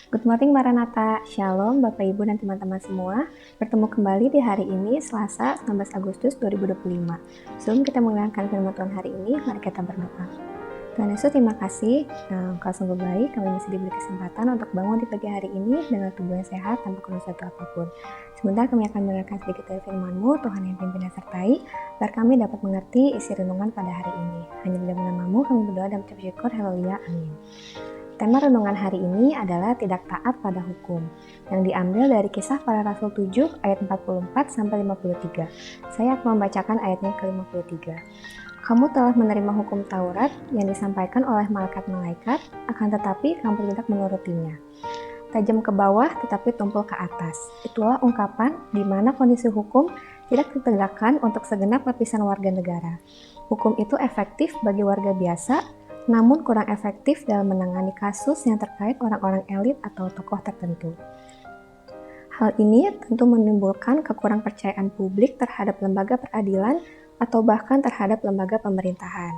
Good morning Maranatha, Shalom Bapak Ibu dan teman-teman semua. Bertemu kembali di hari ini, Selasa 19 Agustus 2025. Sebelum kita mengenalkan firman Tuhan hari ini, mari kita berdoa. Tuhan Yesus, terima kasih. Engkau sungguh baik, kami masih diberi kesempatan untuk bangun di pagi hari ini dengan tubuh yang sehat tanpa kerusakan apapun. Sebentar kami akan mendengarkan sedikit dari firman-Mu, Tuhan yang pimpin dan sertai, agar kami dapat mengerti isi renungan pada hari ini. Hanya di dalam nama-Mu kami berdoa dan mengucap syukur, haleluya, amin. Tema renungan hari ini adalah tidak taat pada hukum, yang diambil dari Kisah Para Rasul 7 ayat 44-53. Saya akan membacakan ayatnya ke-53. Kamu telah menerima hukum Taurat yang disampaikan oleh malaikat-malaikat, akan tetapi kamu tidak menurutinya. Tajam ke bawah tetapi tumpul ke atas. Itulah ungkapan di mana kondisi hukum tidak ditegakkan untuk segenap lapisan warga negara. Hukum itu efektif bagi warga biasa, namun kurang efektif dalam menangani kasus yang terkait orang-orang elit atau tokoh tertentu. Hal ini tentu menimbulkan kekurang percayaan publik terhadap lembaga peradilan atau bahkan terhadap lembaga pemerintahan.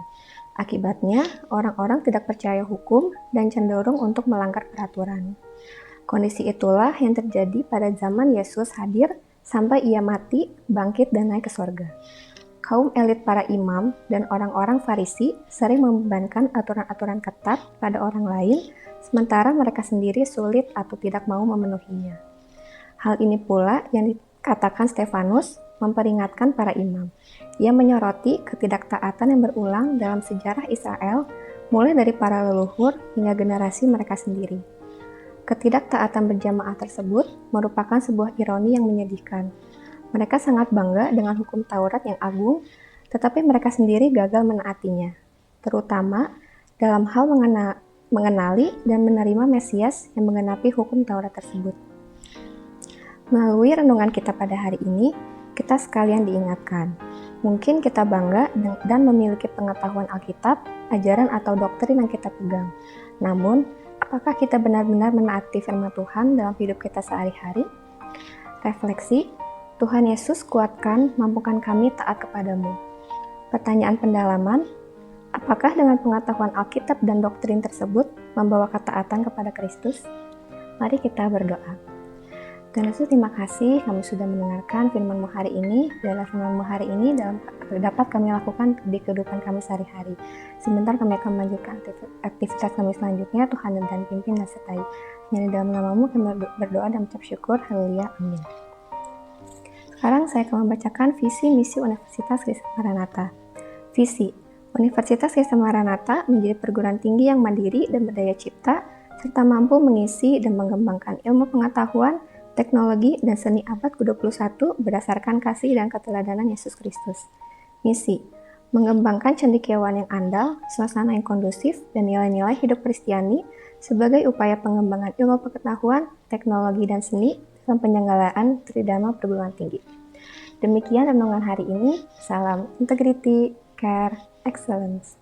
Akibatnya, orang-orang tidak percaya hukum dan cenderung untuk melanggar peraturan. Kondisi itulah yang terjadi pada zaman Yesus hadir sampai ia mati, bangkit, dan naik ke sorga. Kaum elit para imam dan orang-orang Farisi sering membebankan aturan-aturan ketat pada orang lain, sementara mereka sendiri sulit atau tidak mau memenuhinya. Hal ini pula yang dikatakan Stefanus memperingatkan para imam. Ia menyoroti ketidaktaatan yang berulang dalam sejarah Israel, mulai dari para leluhur hingga generasi mereka sendiri. Ketidaktaatan berjamaah tersebut merupakan sebuah ironi yang menyedihkan. Mereka sangat bangga dengan hukum Taurat yang agung, tetapi mereka sendiri gagal menaatinya, terutama dalam hal mengenali dan menerima Mesias yang menggenapi hukum Taurat tersebut. Melalui renungan kita pada hari ini, kita sekalian diingatkan. Mungkin kita bangga dan memiliki pengetahuan Alkitab, ajaran atau doktrin yang kita pegang. Namun, apakah kita benar-benar menaati firman Tuhan dalam hidup kita sehari-hari? Refleksi, Tuhan Yesus kuatkan, mampukan kami taat kepadamu. Pertanyaan pendalaman, apakah dengan pengetahuan Alkitab dan doktrin tersebut membawa ketaatan kepada Kristus? Mari kita berdoa. Tuhan Yesus, terima kasih kami sudah mendengarkan firman-Mu hari ini, dan firman-Mu hari ini dapat kami lakukan di kehidupan kami sehari-hari. Sebentar kami akan melanjutkan aktivitas kami selanjutnya. Tuhan dan pimpin dan sertai. Hanya di dalam nama-Mu kami berdoa dan mengucap syukur, haleluya, amin. Sekarang saya akan membacakan visi misi Universitas Kristen Maranatha. Visi, Universitas Kristen Maranatha menjadi perguruan tinggi yang mandiri dan berdaya cipta, serta mampu mengisi dan mengembangkan ilmu pengetahuan, teknologi, dan seni abad ke-21 berdasarkan kasih dan keteladanan Yesus Kristus. Misi, mengembangkan cendekiawan yang andal, suasana yang kondusif, dan nilai-nilai hidup Kristiani sebagai upaya pengembangan ilmu pengetahuan, teknologi, dan seni dalam penyelenggaraan tridharma perguruan tinggi. Demikian renungan hari ini. Salam integrity, care, excellence.